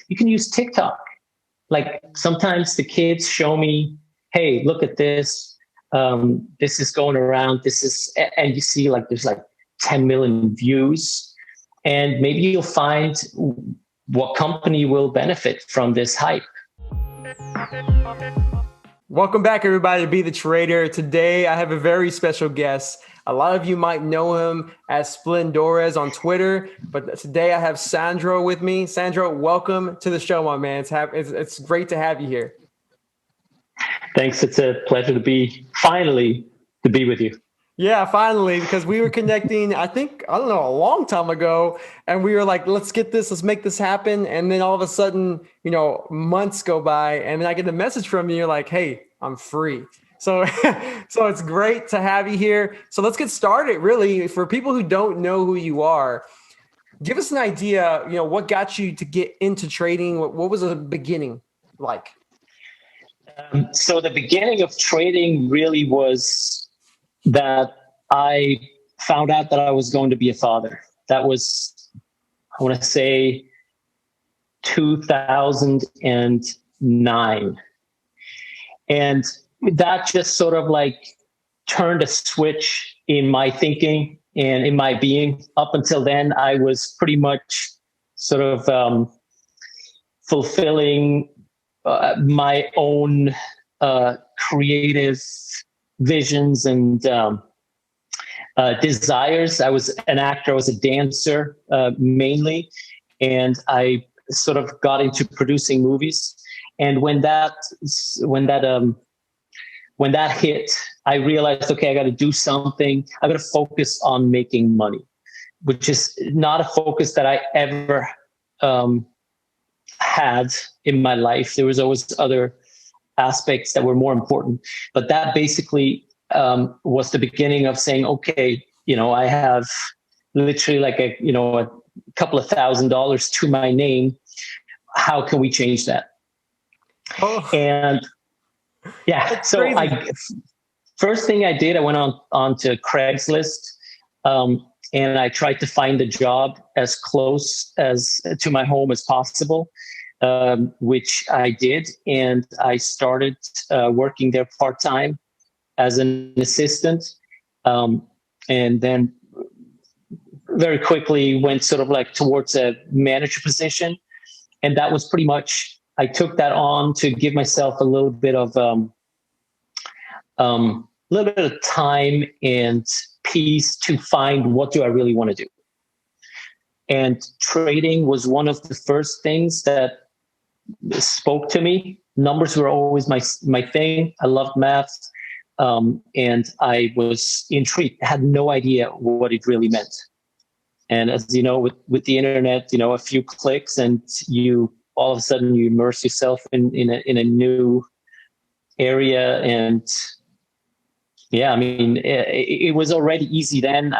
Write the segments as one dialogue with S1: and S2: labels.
S1: You can use TikTok. Like sometimes the kids show me, hey, look at this. This is going around. And you see like there's like 10 million views. And maybe you'll find what company will benefit from this hype.
S2: Welcome back, everybody, to Be the Trader. Today, I have a very special guest. A lot of you might know him as Splendores on Twitter, but today I have Sandro with me. Sandro, welcome to the show, my man. It's great to have you here.
S1: Thanks. It's a pleasure to be with you.
S2: Yeah, finally, because we were connecting, I don't know, a long time ago. And we were like, let's make this happen. And then all of a sudden, months go by and then I get a message from you. You're like, hey, I'm free. So, so it's great to have you here. So let's get started. Really, for people who don't know who you are, give us an idea, what got you to get into trading? What was the beginning like?
S1: So the beginning of trading really was that I found out that I was going to be a father. That was, I want to say, 2009. And that just sort of like turned a switch in my thinking and in my being. Up until then, I was pretty much sort of fulfilling my own creative visions and desires. I was an actor. I was a dancer mainly, and I sort of got into producing movies. And when that hit, I realized, okay, I got to do something. I got to focus on making money, which is not a focus that I ever had in my life. There was always other aspects that were more important, but that basically was the beginning of saying, okay, I have literally like a couple of $1,000s to my name. How can we change that?
S2: Oh,
S1: and yeah, so crazy. First thing I did, I went on to Craigslist, and I tried to find a job as close as to my home as possible. Which I did, and I started working there part-time as an assistant, and then very quickly went sort of like towards a manager position, and that was pretty much, I took that on to give myself a little bit of time and peace to find what do I really want to do. And trading was one of the first things that spoke to me. Numbers were always my thing. I loved math, and I was intrigued. I had no idea what it really meant. And as you know, with the internet, a few clicks, and you all of a sudden you immerse yourself in a new area. And yeah, I mean, it was already easy then.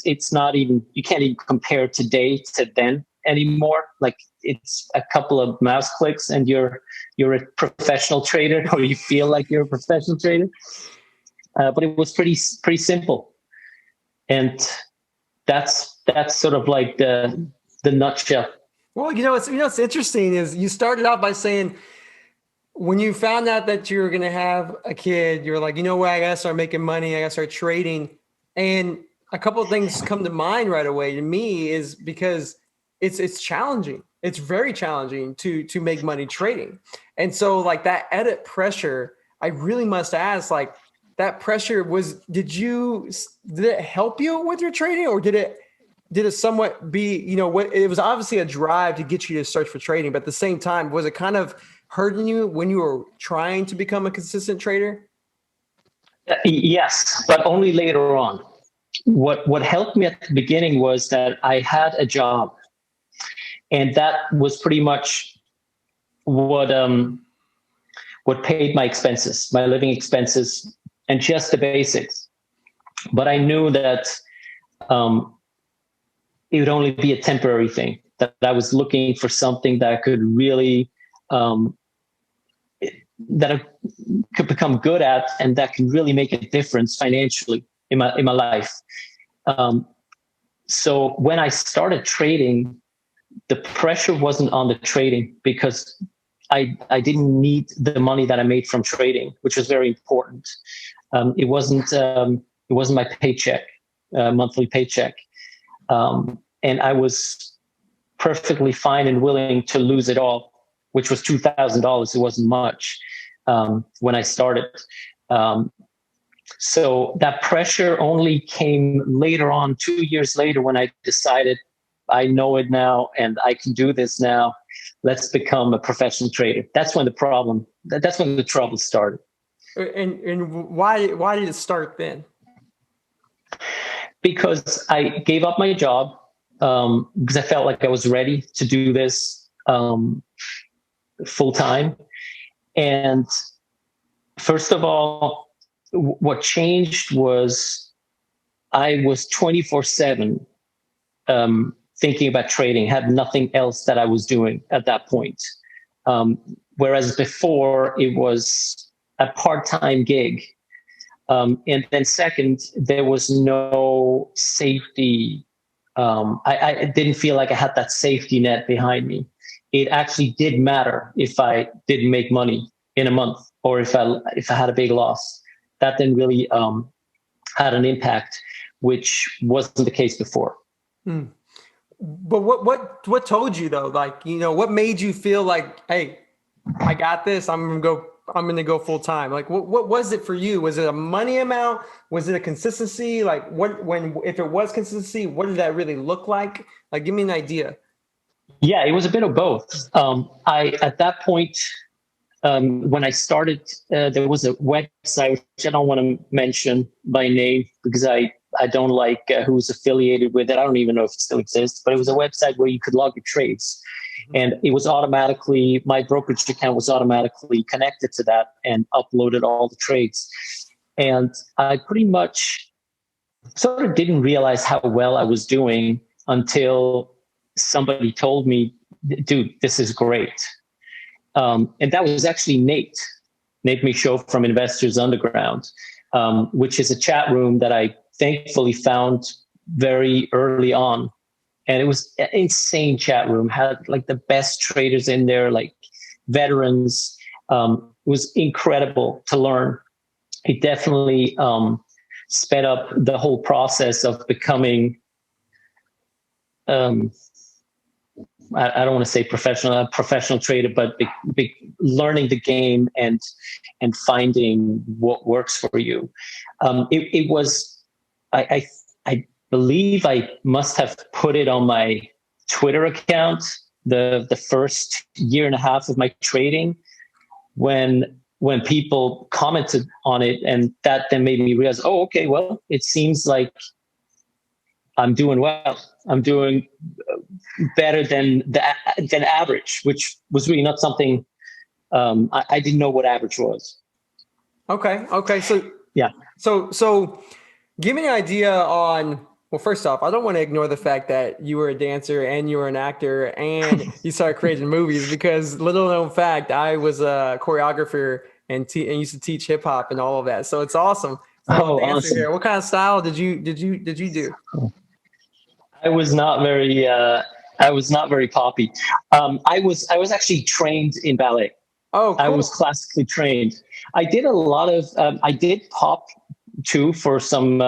S1: It's not even, you can't even compare today to then anymore. Like, it's a couple of mouse clicks and you're a professional trader, or you feel like you're a professional trader. But it was pretty simple. And that's sort of like the nutshell.
S2: Well, what's interesting is you started out by saying, when you found out that you were going to have a kid, you're like, what, I got to start making money. I got to start trading. And a couple of things come to mind right away to me is because it's challenging. It's very challenging to make money trading. And so like that added pressure, I really must ask, like, that pressure did it help you with your trading, or did it somewhat be, it was obviously a drive to get you to search for trading, but at the same time, was it kind of hurting you when you were trying to become a consistent trader?
S1: Yes, but only later on. What helped me at the beginning was that I had a job, and that was pretty much what paid my expenses, my living expenses, and just the basics. But I knew that it would only be a temporary thing, that I was looking for something that I could really that I could become good at, and that can really make a difference financially in my life. So when I started trading, the pressure wasn't on the trading because I didn't need the money that I made from trading, which was very important. It wasn't my paycheck, monthly paycheck, and I was perfectly fine and willing to lose it all, which was $2,000. It wasn't much when I started. So that pressure only came later on, 2 years later, when I decided I know it now and I can do this now. Let's become a professional trader. That's when the trouble started.
S2: And why did it start then?
S1: Because I gave up my job because I felt like I was ready to do this full time. And first of all, what changed was I was 24/7 thinking about trading, had nothing else that I was doing at that point. Whereas before it was a part-time gig. And then second, there was no safety. I didn't feel like I had that safety net behind me. It actually did matter if I didn't make money in a month or if I had a big loss. That didn't really had an impact, which wasn't the case before.
S2: Hmm. But what told you though? Like, what made you feel like, hey, I got this. I'm gonna go full time. Like, what was it for you? Was it a money amount? Was it a consistency? Like, if it was consistency, what did that really look like? Like, give me an idea.
S1: Yeah, it was a bit of both. At that point, when I started, there was a website which I don't want to mention by name because I don't like who's affiliated with it. I don't even know if it still exists, but it was a website where you could log your trades. And it was automatically, my brokerage account was automatically connected to that and uploaded all the trades. And I pretty much sort of didn't realize how well I was doing until somebody told me, dude, this is great. And that was actually Nate Michaud from Investors Underground, which is a chat room that I thankfully found very early on. And it was an insane chat room, had like the best traders in there, like veterans. It was incredible to learn. It definitely sped up the whole process of becoming, I don't want to say a professional trader, but learning the game and finding what works for you. It was, I believe I must have put it on my Twitter account the first year and a half of my trading when people commented on it, and that then made me realize, oh, okay, well, it seems like I'm doing well. I'm doing better than average, which was really not something I didn't know what average was.
S2: Okay. So
S1: yeah.
S2: So give me an idea on, well, first off, I don't want to ignore the fact that you were a dancer and you were an actor and you started creating movies, because little known fact, I was a choreographer and used to teach hip hop and all of that. So it's awesome.
S1: Oh, awesome.
S2: Here. What kind of style did you do?
S1: I was not very poppy. I was actually trained in ballet.
S2: Oh, cool.
S1: I was classically trained. I did a lot of, I did pop too for some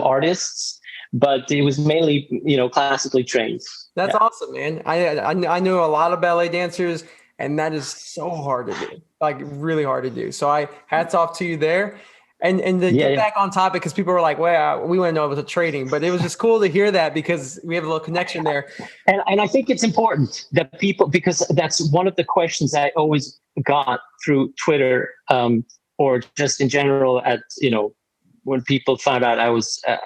S1: artists, but it was mainly, classically trained.
S2: That's awesome, man. I know a lot of ballet dancers, and that is so hard to do, like really hard to do. So hats off to you there. And to get back on topic, because people were like, well, we want to know about the trading, but it was just cool to hear that because we have a little connection there.
S1: And I think it's important that people, because that's one of the questions I always got through Twitter, or just in general when people found out I was a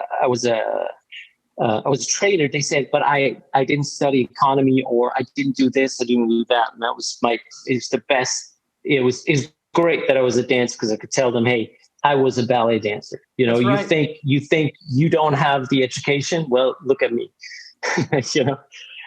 S1: trader, they said, but I didn't study economy, or I didn't do this, I didn't do that. And that was it's the best. It's great that I was a dancer, because I could tell them, hey, I was a ballet dancer. Right. You think you don't have the education? Well, look at me.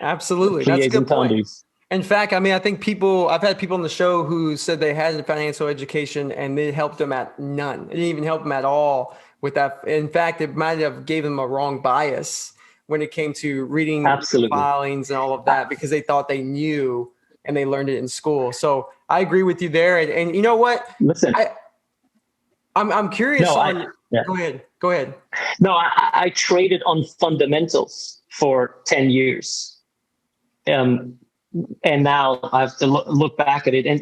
S2: Absolutely. That's a good point. In fact, I mean, I think I've had people on the show who said they had a financial education and it helped them at none. It didn't even help them at all with that. In fact, it might have gave them a wrong bias when it came to reading
S1: Absolutely.
S2: filings and all of that, because they thought they knew and they learned it in school. So I agree with you there. And you know what?
S1: Listen,
S2: I'm curious
S1: no,
S2: on.
S1: yeah.
S2: Go ahead.
S1: No, I traded on fundamentals for 10 years. Um, and now I have to look back at it, and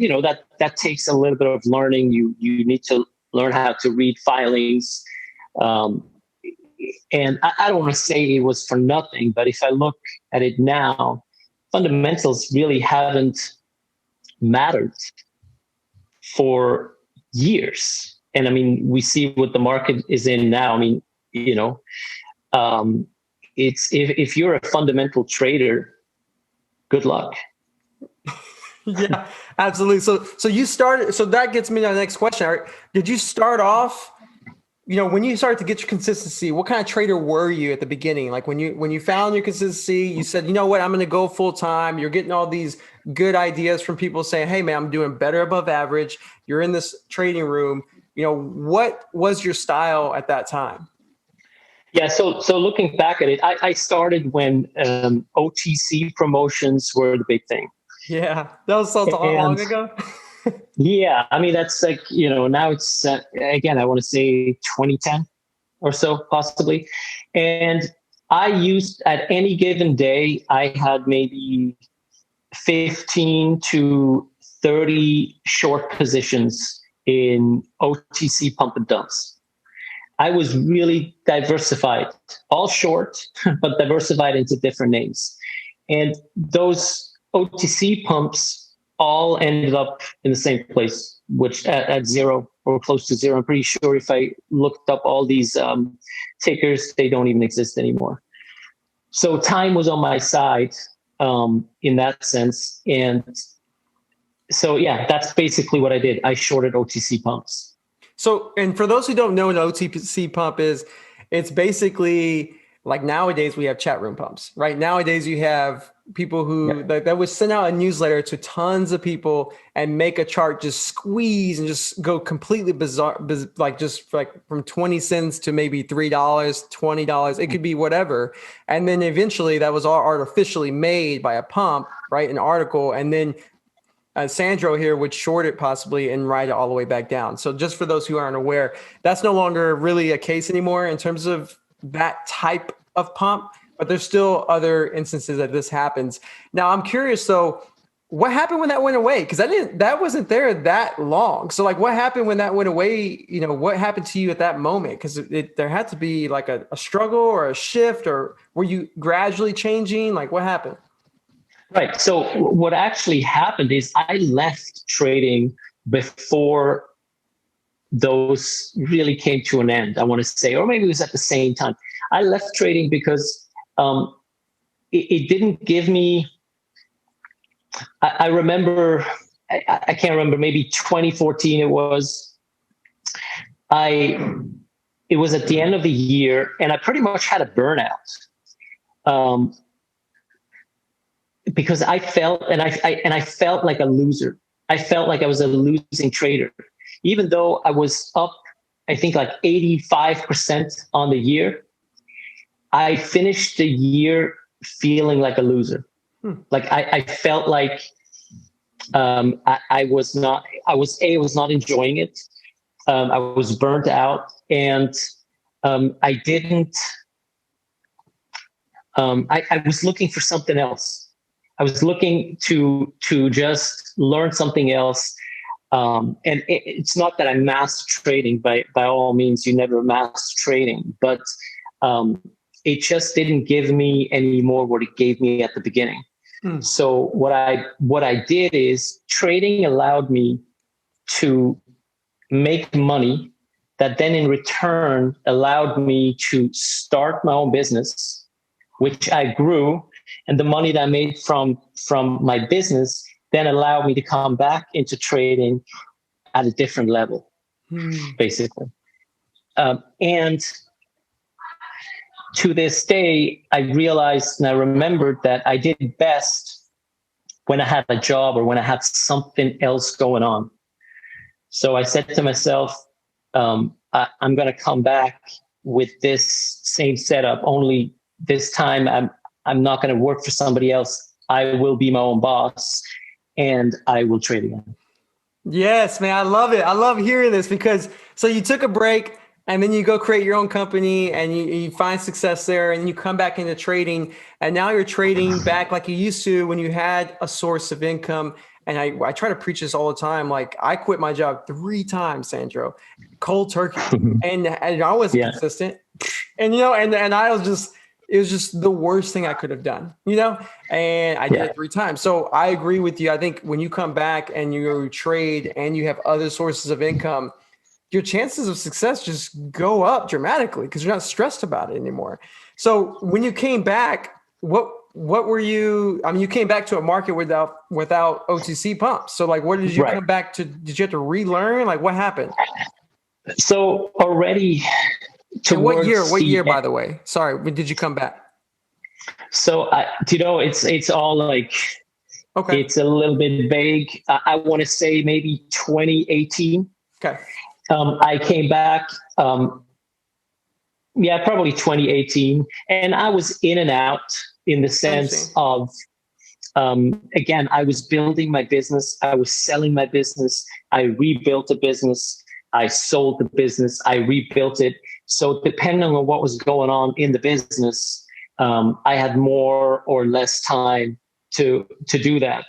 S1: that takes a little bit of learning. You need to learn how to read filings, um, and I don't want to say it was for nothing, but if I look at it now, fundamentals really haven't mattered for years. And I mean, we see what the market is in now. I mean, you know, um, it's if you're a fundamental trader, good luck.
S2: Yeah, absolutely. So you started. So that gets me to the next question. Did you start off? When you started to get your consistency, what kind of trader were you at the beginning? Like when you found your consistency, you said, you know what, I'm going to go full time. You're getting all these good ideas from people saying, hey man, I'm doing better above average. You're in this trading room. What was your style at that time?
S1: Yeah. So looking back at it, I started when OTC promotions were the big thing.
S2: Yeah, that was so
S1: And
S2: long ago.
S1: yeah, I mean, that's like, now it's, again, I want to say 2010 or so, possibly. And I used at any given day, I had maybe 15 to 30 short positions in OTC pump and dumps. I was really diversified, all short, but diversified into different names. And those OTC pumps all ended up in the same place, which at zero or close to zero. I'm pretty sure if I looked up all these tickers, they don't even exist anymore. So time was on my side in that sense. And so, yeah, that's basically what I did. I shorted OTC pumps.
S2: So, and for those who don't know what an OTC pump is, it's basically like nowadays we have chat room pumps, right? Nowadays you have people who that would send out a newsletter to tons of people and make a chart, just squeeze and just go completely bizarre, like just like from 20 cents to maybe $3, $20. It could be whatever. And then eventually that was all artificially made by a pump, right? An article. And then Sandro here would short it possibly and ride it all the way back down. So just for those who aren't aware, that's no longer really a case anymore in terms of that type of pump, but there's still other instances that this happens. Now I'm curious, though, what happened when that went away? Because that wasn't there that long. So like what happened when that went away? What happened to you at that moment? Because there had to be like a struggle or a shift, or were you gradually changing? Like what happened?
S1: Right. So what actually happened is I left trading before those really came to an end, I want to say, or maybe it was at the same time. I left trading because it didn't give me, I remember, I can't remember, maybe 2014 it was. It was at the end of the year and I pretty much had a burnout. Because I felt, and I felt like a loser. I felt like I was a losing trader, even though I was up, I think like 85% on the year. I finished the year feeling like a loser. Like I felt like I was not enjoying it. I was burnt out, and I didn't. I was looking for something else. I was looking to just learn something else. And it's not that I master trading by all means. You never master trading, but it just didn't give me any more what it gave me at the beginning. So what I did is trading allowed me to make money that then in return allowed me to start my own business, which I grew. And the money that I made from my business then allowed me to come back into trading at a different level, basically. And to this day, I realized and I remembered that I did best when I had a job or when I had something else going on. So I said to myself, I'm going to come back with this same setup, only this time I'm not going to work for somebody else. I will be my own boss, and I will trade again.
S2: Yes, man. I love it. I love hearing this because so you took a break and then you go create your own company and you find success there and you come back into trading and now you're trading back like you used to when you had a source of income. And I try to preach this all the time. Like I quit my job 3 times, Sandro, cold turkey. And I wasn't consistent. And, and I was just, it was just the worst thing I could have done, and I did it 3 times. So I agree with you. I think when you come back and you trade and you have other sources of income, your chances of success just go up dramatically because you're not stressed about it anymore. So when you came back, what were you, I mean, you came back to a market without OTC pumps. So like, what did you come back to? Did you have to relearn? Like what happened?
S1: So already
S2: what year, by the way? Sorry, when did you come back?
S1: So, it's all like, it's a little bit vague. I want to say maybe 2018.
S2: Okay.
S1: I came back, probably 2018. And I was in and out in the sense of, again, I was building my business. I was selling my business. I rebuilt the business. I sold the business. I rebuilt it. So depending on what was going on in the business, I had more or less time to do that.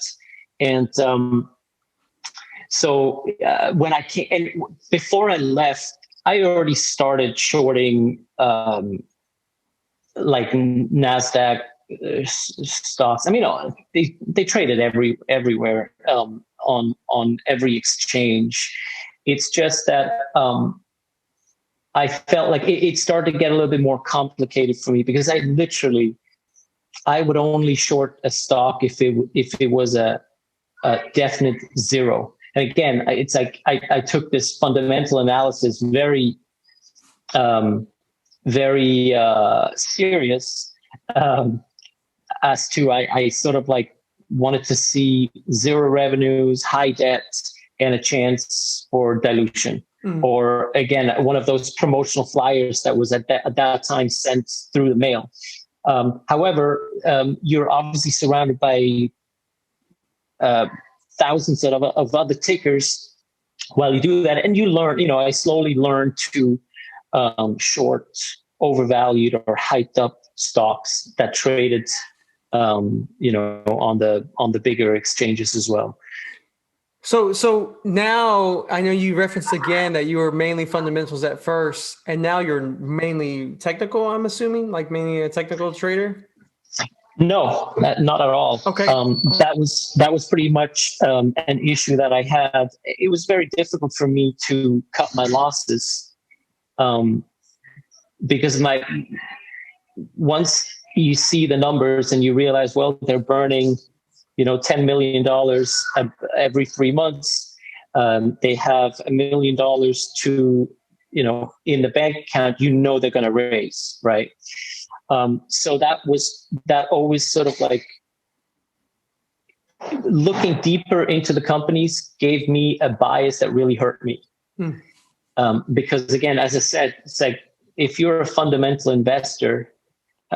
S1: And so when I came, and before I left, I already started shorting like NASDAQ stocks. I mean, they traded everywhere on every exchange. It's just that I felt like it started to get a little bit more complicated for me because I would only short a stock if it was a definite zero. And again, it's like I took this fundamental analysis very serious as to I sort of like wanted to see zero revenues, high debt, and a chance for dilution. Or again, one of those promotional flyers that was at that time sent through the mail. However, you're obviously surrounded by thousands of other tickers while you do that. And you learn, I slowly learned to short overvalued or hyped up stocks that traded, on the bigger exchanges as well.
S2: So now I know you referenced again that you were mainly fundamentals at first, and now you're mainly technical, I'm assuming, like mainly a technical trader?
S1: No, not at all.
S2: Okay.
S1: That was pretty much an issue that I had. It was very difficult for me to cut my losses because once you see the numbers and you realize, well, they're burning $10 million every 3 months. They have $1 million to, in the bank account, they're going to raise, right? So that always sort of like looking deeper into the companies gave me a bias that really hurt me. Because again, as I said, it's like, if you're a fundamental investor,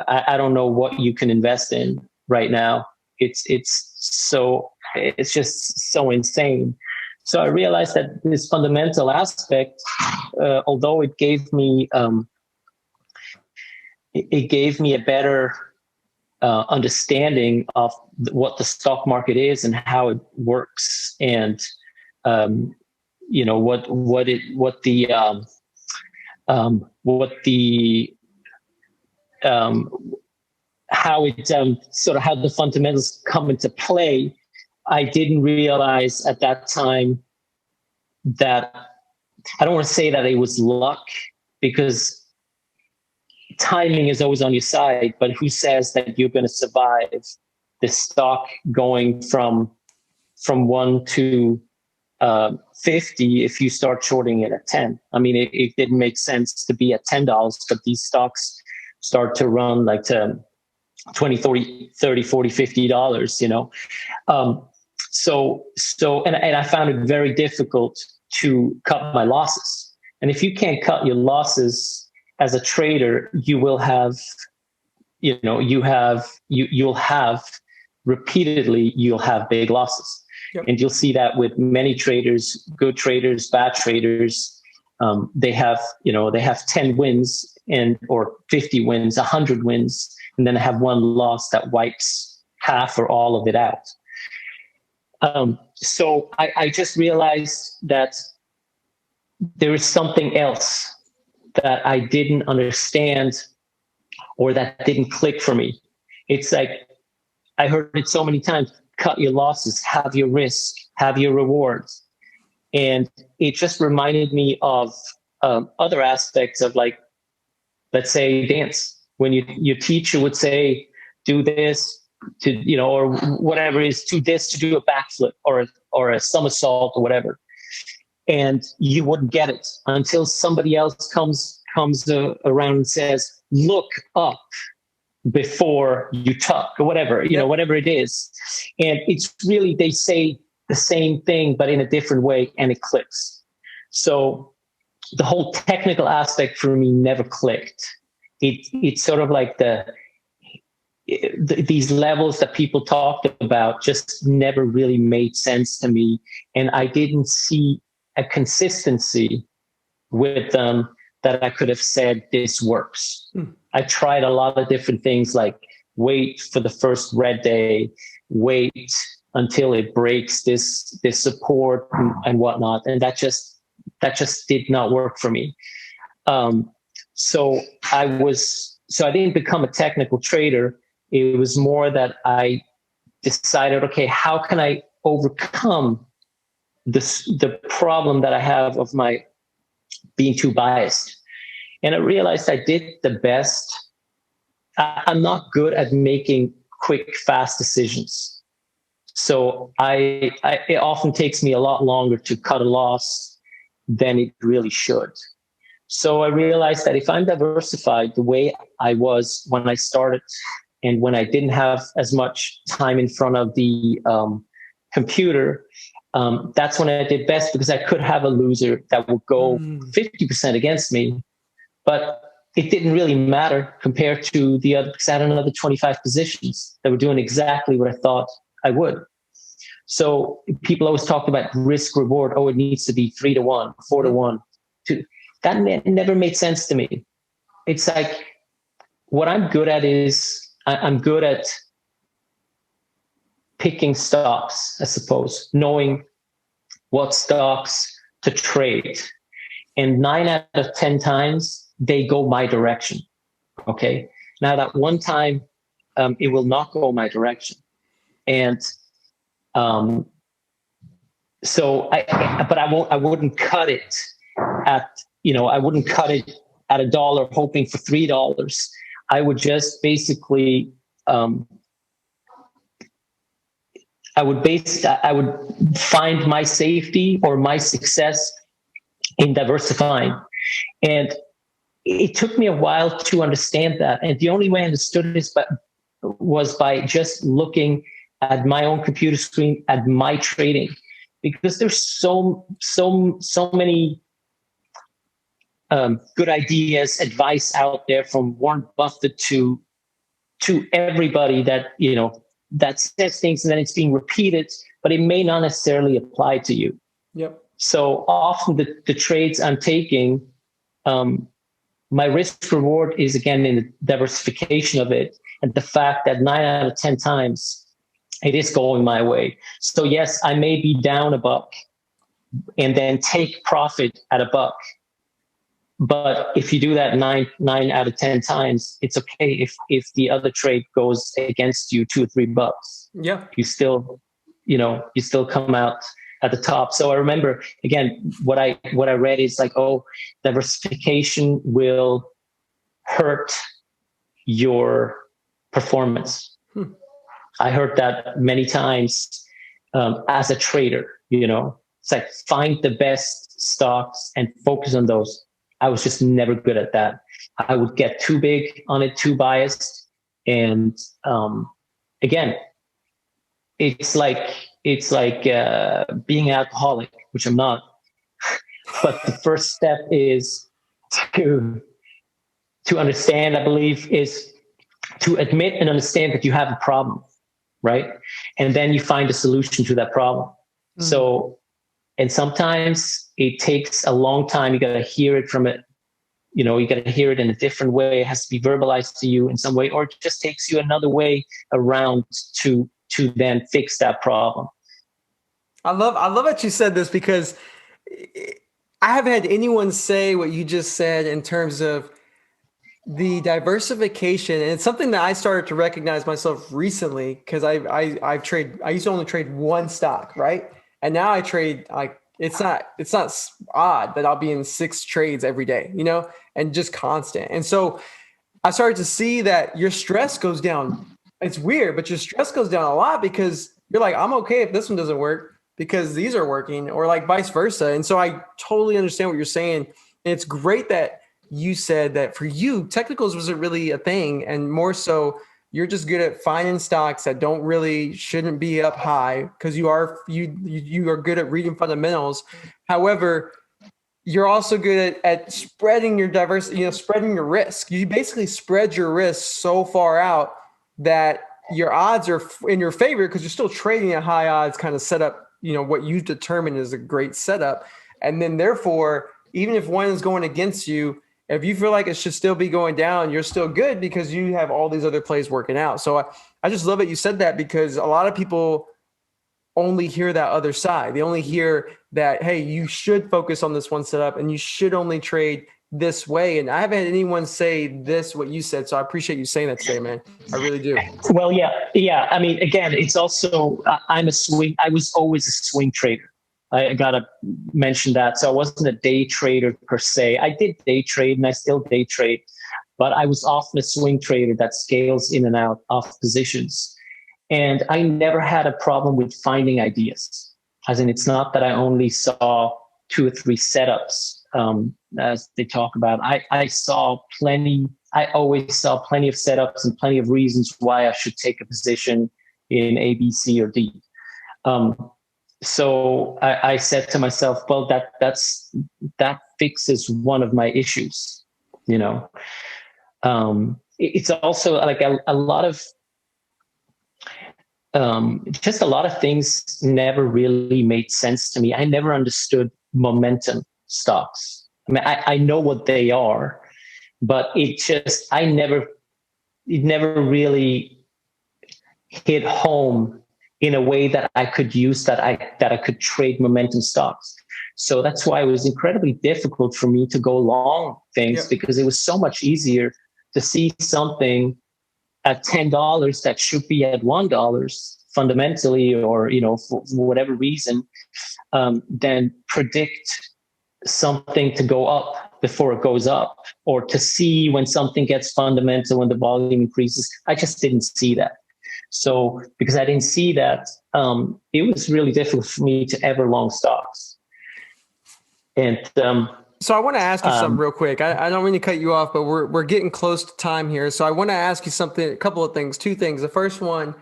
S1: I don't know what you can invest in right now. It's just so insane. So I realized that this fundamental aspect, although it gave me a better understanding of what the stock market is and how it works, and how the fundamentals come into play. I didn't realize at that time that, I don't want to say that it was luck, because timing is always on your side, but who says that you're going to survive the stock going from 1 to 50 if you start shorting it at 10? I mean, it didn't make sense to be at $10, but these stocks start to run like to 20, 30, 40, $50, and I found it very difficult to cut my losses. And if you can't cut your losses as a trader, you will have you'll have repeatedly, you'll have big losses.
S2: Yep.
S1: And you'll see that with many traders, good traders, bad traders. They have 10 wins or 50 wins, 100 wins, and then have one loss that wipes half or all of it out. So I just realized that there is something else that I didn't understand or that didn't click for me. It's like, I heard it so many times: cut your losses, have your risk, have your rewards. And it just reminded me of other aspects of, like, let's say dance. When your teacher would say, do this or whatever it is, do this to do a backflip or a somersault or whatever. And you wouldn't get it until somebody else comes around and says, look up before you tuck, or whatever, whatever it is. And it's really, they say the same thing, but in a different way, and it clicks. So the whole technical aspect for me never clicked. It's sort of like these levels that people talked about just never really made sense to me. And I didn't see a consistency with them that I could have said, this works. I tried a lot of different things, like wait for the first red day, wait until it breaks this support and whatnot. And that just did not work for me. So I didn't become a technical trader. It was more that I decided, okay, how can I overcome the problem that I have of my being too biased? And I realized I did the best. I'm not good at making quick, fast decisions. So it often takes me a lot longer to cut a loss than it really should. So I realized that if I'm diversified the way I was when I started, and when I didn't have as much time in front of the computer, that's when I did best, because I could have a loser that would go 50% against me, but it didn't really matter compared to the other, because I had another 25 positions that were doing exactly what I thought I would. So people always talk about risk reward. Oh, it needs to be 3-1, 4-1. That never made sense to me. It's like, what I'm good at is I'm good at picking stocks, I suppose, knowing what stocks to trade. And 9 out of 10 times, they go my direction. Okay. Now that one time, it will not go my direction. And so I wouldn't cut it at $1 hoping for $3. I would just basically, I would find my safety or my success in diversifying. And it took me a while to understand that. And the only way I understood this was by just looking at my own computer screen, at my trading, because there's so many good ideas, advice out there, from Warren Buffett to everybody that says things, and then it's being repeated, but it may not necessarily apply to you.
S2: Yep.
S1: So often the trades I'm taking, my risk reward is, again, in the diversification of it, and the fact that 9 out of 10 times it is going my way. So yes, I may be down $1 and then take profit at $1. But if you do that 9 out of 10 times, it's okay if the other trade goes against you $2 or $3.
S2: Yeah.
S1: You still come out at the top. So I remember, again, what I read is like, oh, diversification will hurt your performance. I heard that many times as a trader. It's like, find the best stocks and focus on those. I was just never good at that. I would get too big on it, too biased. And again, it's like being alcoholic, which I'm not. But the first step is to understand, I believe, is to admit and understand that you have a problem, right? And then you find a solution to that problem. So, and sometimes it takes a long time. You got to hear it from it. You know, you got to hear it in a different way. It has to be verbalized to you in some way, or it just takes you another way around to then fix that problem.
S2: I love that you said this, because I haven't had anyone say what you just said in terms of the diversification. And it's something that I started to recognize myself recently, because I used to only trade one stock, right? And now I trade, like, it's not odd that I'll be in 6 trades every day, you know, and just constant. And so I started to see that your stress goes down. It's weird, but your stress goes down a lot, because you're like, I'm okay if this one doesn't work because these are working, or like vice versa. And so I totally understand what you're saying. And it's great that you said that for you, technicals wasn't really a thing, and more so you're just good at finding stocks that shouldn't be up high, because you are good at reading fundamentals. However, you're also good at spreading your spreading your risk. You basically spread your risk so far out that your odds are in your favor, because you're still trading at high odds kind of setup, you know, what you determine is a great setup. And then therefore, even if one is going against you, if you feel like it should still be going down, you're still good because you have all these other plays working out. So I just love that you said that, because a lot of people only hear that other side. They only hear that, hey, you should focus on this one setup and you should only trade this way. And I haven't had anyone say this, what you said. So I appreciate you saying that today, man. I really do.
S1: Well, yeah. I mean, again, it's also, I was always a swing trader. I got to mention that. So I wasn't a day trader per se. I did day trade and I still day trade, but I was often a swing trader that scales in and out of positions. And I never had a problem with finding ideas. As in, it's not that I only saw 2 or 3 setups, as they talk about. I saw plenty. I always saw plenty of setups and plenty of reasons why I should take a position in A, B, C, or D. So I said to myself, well, that fixes one of my issues, you know. It's also like a lot of, just a lot of things never really made sense to me. I never understood momentum stocks. I mean, I know what they are, but it never really hit home in a way that I could use, that I could trade momentum stocks. So that's why it was incredibly difficult for me to go long things, because it was so much easier to see something at $10 that should be at $1 fundamentally, or, you know, for whatever reason, than predict something to go up before it goes up, or to see when something gets fundamental, when the volume increases. I just didn't see that. So because I didn't see that, it was really difficult for me to ever long stocks. And
S2: so I want to ask you something real quick. I don't mean to cut you off, but we're getting close to time here. So I want to ask you something, a couple of things, 2 things. The first one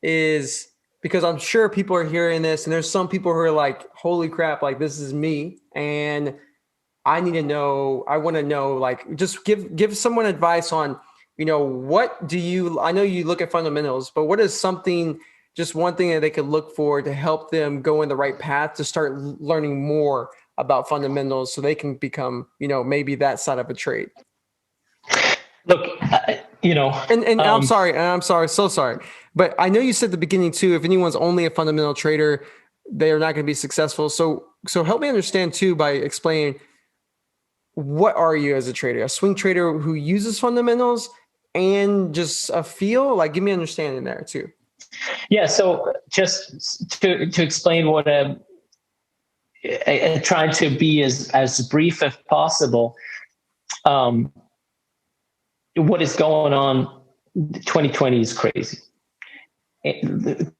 S2: is, because I'm sure people are hearing this and there's some people who are like, holy crap, like this is me. And I want to know, like, just give someone advice on, you know, I know you look at fundamentals, but what is just one thing that they could look for to help them go in the right path to start learning more about fundamentals, so they can become, you know, maybe that side of a trade?
S1: Look, you know,
S2: and I'm sorry, so sorry. But I know you said at the beginning too, if anyone's only a fundamental trader, they are not going to be successful. So help me understand too, by explaining, what are you as a trader? A swing trader who uses fundamentals and just a feel? Like, give me an understanding there too.
S1: Yeah. So just to explain what I trying to be as brief as possible. What is going on? 2020 is crazy.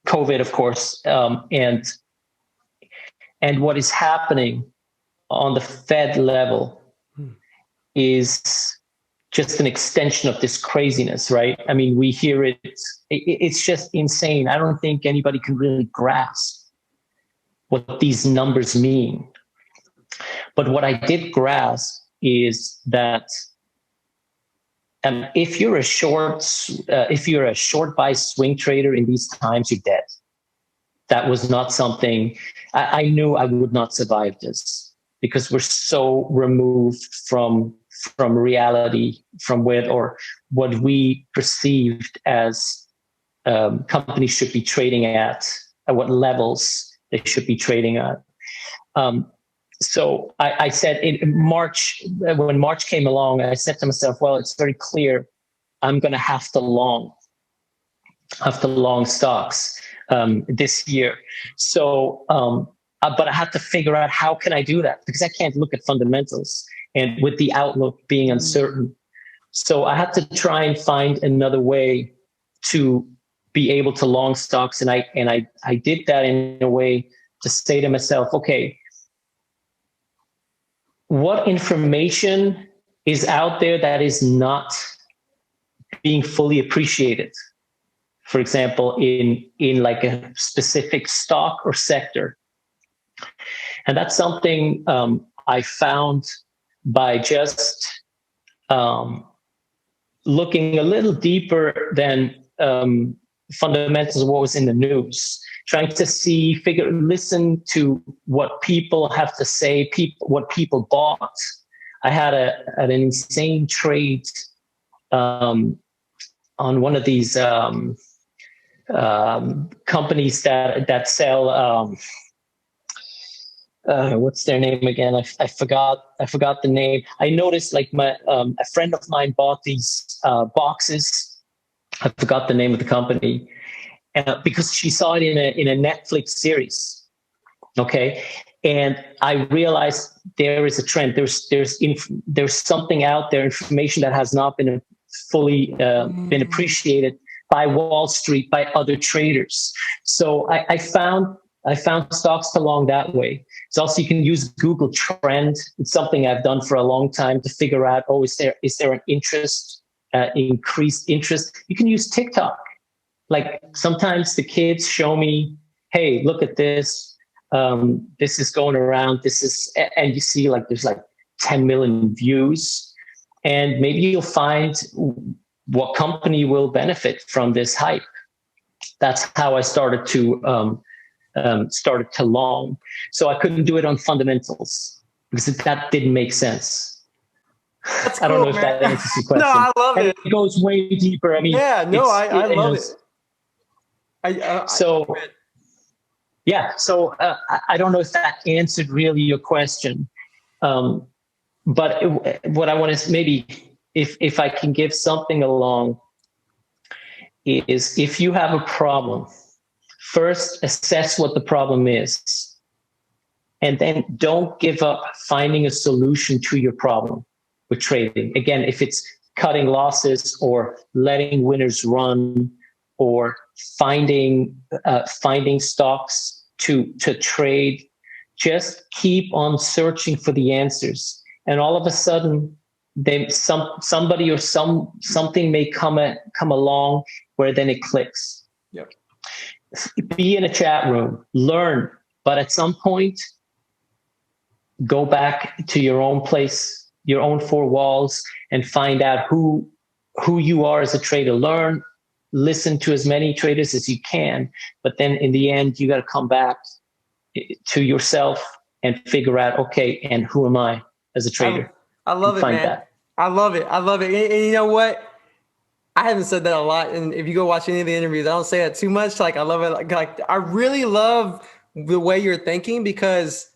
S1: COVID, of course, and what is happening on the Fed level is just an extension of this craziness, right? I mean, we hear it. It's just insane. I don't think anybody can really grasp what these numbers mean. But what I did grasp is that If you're a short buy swing trader in these times, you're dead. That was not something I knew I would not survive this, because we're so removed from reality, from what we perceived as companies should be trading at what levels they should be trading at. So I said in March, when March came along, I said to myself, well, it's very clear I'm going to have to long stocks this year. So, but I had to figure out how can I do that, because I can't look at fundamentals and with the outlook being uncertain. So I had to try and find another way to be able to long stocks. And I did that in a way to say to myself, okay, what information is out there that is not being fully appreciated? For example, in like a specific stock or sector. And that's something I found by just looking a little deeper than fundamentals of what was in the news, trying to listen to what people have to say, what people bought. I had an insane trade on one of these companies that sell what's their name again? I forgot the name. I noticed like a friend of mine bought these boxes. I forgot the name of the company because she saw it in a Netflix series. Okay, and I realized there is a trend. There's something out there, information that has not been fully been appreciated by Wall Street, by other traders. So I found stocks to long that way. It's also, you can use Google Trend. It's something I've done for a long time to figure out, is there an interest, increased interest? You can use TikTok. Like sometimes the kids show me, hey, look at this. This is going around. And you see like there's like 10 million views, and maybe you'll find what company will benefit from this hype. That's how I started to long. So I couldn't do it on fundamentals because that didn't make sense.
S2: That's
S1: I don't
S2: cool,
S1: know if
S2: man.
S1: that answers your question.
S2: No, I love it.
S1: It goes way deeper. I mean,
S2: yeah, no, I love it.
S1: So I don't know if that answered really your question. But what I want to maybe, if I can give something along, is if you have a problem, first assess what the problem is, and then don't give up finding a solution to your problem with trading. Again, if it's cutting losses or letting winners run or finding stocks to trade, just keep on searching for the answers. And all of a sudden, somebody or something may come along where then it clicks.
S2: Yep.
S1: Be in a chat room, learn, but at some point, go back to your own place, your own four walls, and find out who you are as a trader. Learn, listen to as many traders as you can, but then in the end, you got to come back to yourself and figure out, okay, and who am I as a trader?
S2: I love it, man. That. I love it. And you know what? I haven't said that a lot. And if you go watch any of the interviews, I don't say that too much. Like, I love it. Like I really love the way you're thinking, because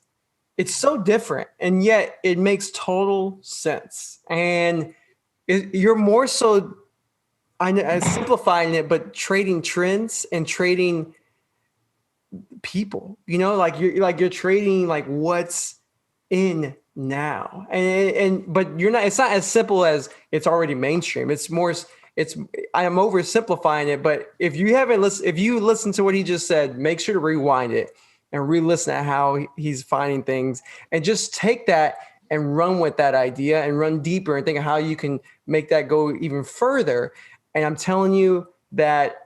S2: it's so different and yet it makes total sense. And you're more so, I'm simplifying it, but trading trends and trading people, like you're trading like what's in now. But it's not as simple as it's already mainstream. I am oversimplifying it, but if you listen to what he just said, make sure to rewind it and re-listen to how he's finding things, and just take that and run with that idea and run deeper and think of how you can make that go even further. And I'm telling you that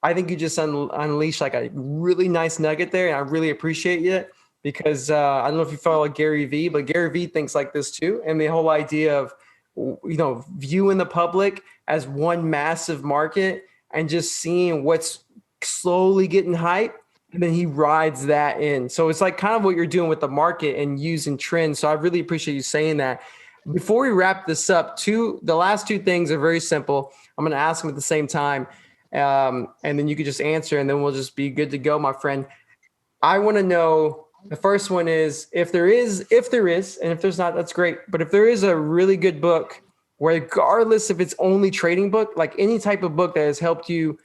S2: I think you just unleashed like a really nice nugget there. And I really appreciate it, because I don't know if you follow Gary Vee, but Gary Vee thinks like this too. And the whole idea of viewing the public as one massive market and just seeing what's slowly getting hype. And then he rides that in. So it's like kind of what you're doing with the market and using trends. So I really appreciate you saying that. Before we wrap this up, the last two things are very simple. I'm going to ask them at the same time. And then you could just answer, and then we'll just be good to go, my friend. I want to know, the first one is, if there is, and if there's not, that's great. But if there is a really good book, regardless if it's only trading book, like any type of book that has helped you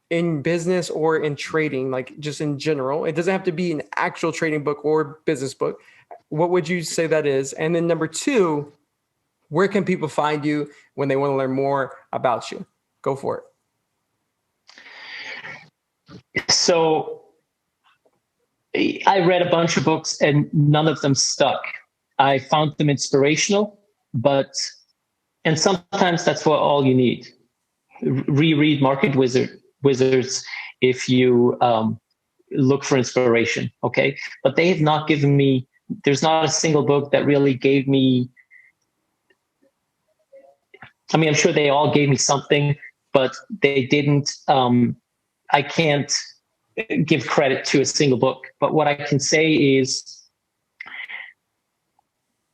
S2: in business or in trading, like just in general, it doesn't have to be an actual trading book or business book. What would you say that is? And then number two, where can people find you when they want to learn more about you? Go for
S1: it. So I read a bunch of books and none of them stuck. I found them inspirational, and sometimes that's all you need. Reread Market Wizards if you look for inspiration, okay? But they have not given me, there's not a single book that really gave me, I mean, I'm sure they all gave me something, but they didn't, I can't give credit to a single book. But what I can say is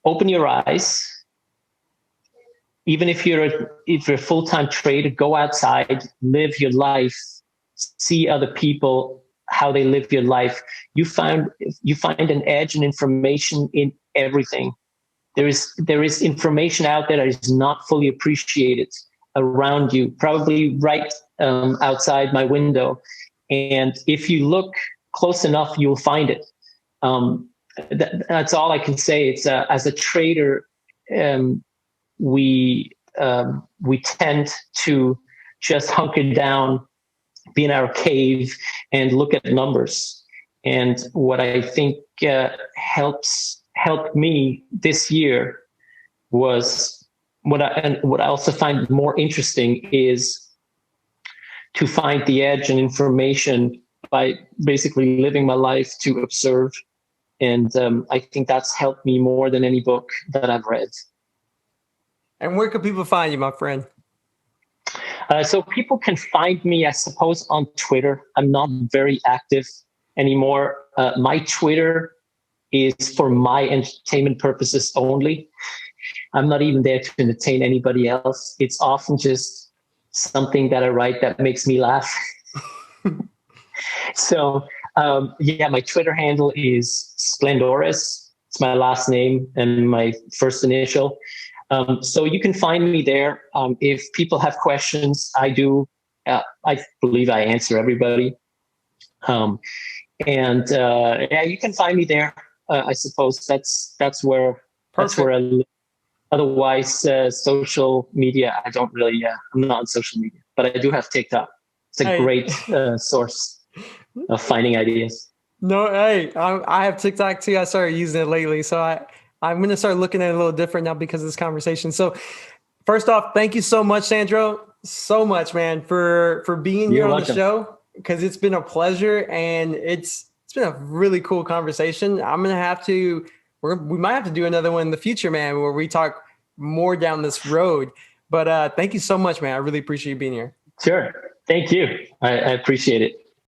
S1: open your eyes. Even if you're a full-time trader, go outside, live your life, see other people, how they live your life. You find an edge and information in everything. There is information out there that is not fully appreciated around you, probably right outside my window. And if you look close enough, you'll find it. That's all I can say. It's as a trader, we tend to just hunker down, be in our cave, and look at numbers. And what I think helped me this year was what I also find more interesting is to find the edge and information by basically living my life to observe. And I think that's helped me more than any book that I've read.
S2: And where can people find you, my friend?
S1: So people can find me, I suppose, on Twitter. I'm not very active anymore. My Twitter is for my entertainment purposes only. I'm not even there to entertain anybody else. It's often just something that I write that makes me laugh. So, my Twitter handle is Splendores. It's my last name and my first initial. So you can find me there. If people have questions, I do. I believe I answer everybody. You can find me there. I suppose that's where I live. Otherwise, social media, I don't really. I'm not on social media, but I do have TikTok. It's a great source of finding ideas.
S2: No, hey, I have TikTok too. I started using it lately, so I'm going to start looking at it a little different now because of this conversation. So first off, thank you so much, Sandro. So much, man, for being here on the show, because it's been a pleasure and it's been a really cool conversation. We might have to do another one in the future, man, where we talk more down this road. But thank you so much, man. I really appreciate you being here.
S1: Sure. Thank you. I appreciate it.